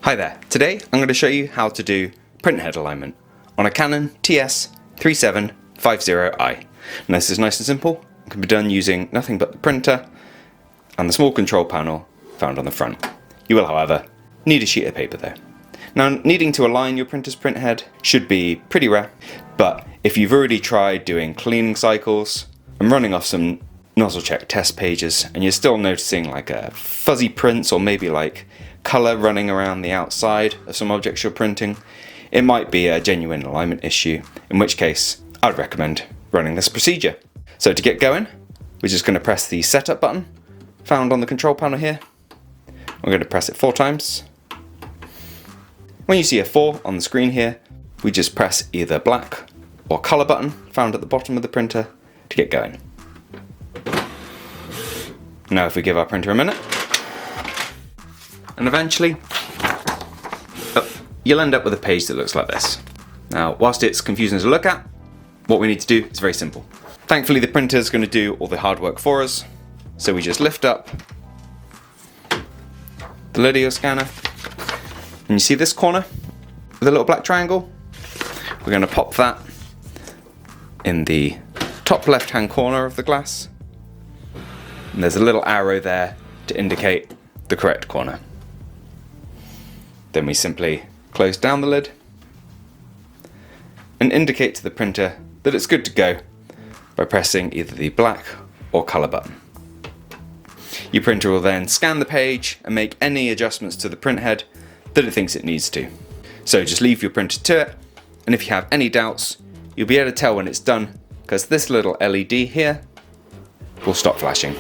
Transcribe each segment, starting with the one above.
Hi there, today I'm going to show you how to do print head alignment on a Canon TS3750i. And this is nice and simple, it can be done using nothing but the printer and the small control panel found on the front. You will, however, need a sheet of paper though. Now, needing to align your printer's print head should be pretty rare, but if you've already tried doing cleaning cycles and running off some nozzle check test pages and you're still noticing like a fuzzy prints or maybe like colour running around the outside of some objects you're printing, it might be a genuine alignment issue, in which case I'd recommend running this procedure. So to get going, we're just going to press the setup button found on the control panel here. We're going to press it 4 times. When you see a 4 on the screen here, we just press either black or colour button found at the bottom of the printer to get going. Now if we give our printer a minute, and eventually you'll end up with a page that looks like this. Now, whilst it's confusing to look at, what we need to do is very simple. Thankfully the printer is going to do all the hard work for us, so we just lift up the lid of your scanner, and you see this corner with a little black triangle? We're going to pop that in the top left hand corner of the glass, and there's a little arrow there to indicate the correct corner. Then we simply close down the lid and indicate to the printer that it's good to go by pressing either the black or colour button. Your printer will then scan the page and make any adjustments to the print head that it thinks it needs to. So just leave your printer to it, and if you have any doubts, you'll be able to tell when it's done because this little LED here will stop flashing.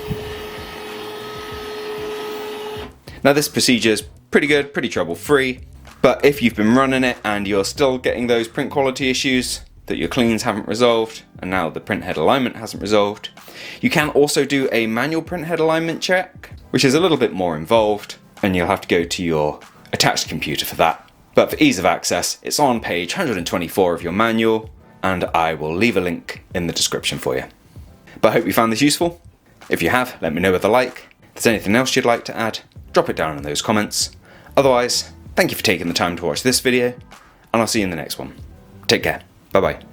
Now this procedure is pretty good, pretty trouble-free, but if you've been running it and you're still getting those print quality issues that your cleans haven't resolved, and now the print head alignment hasn't resolved, you can also do a manual print head alignment check, which is a little bit more involved, and you'll have to go to your attached computer for that. But for ease of access, it's on page 124 of your manual, and I will leave a link in the description for you. But I hope you found this useful. If you have, let me know with a like. If there's anything else you'd like to add, drop it down in those comments. Otherwise, thank you for taking the time to watch this video, and I'll see you in the next one. Take care. Bye bye.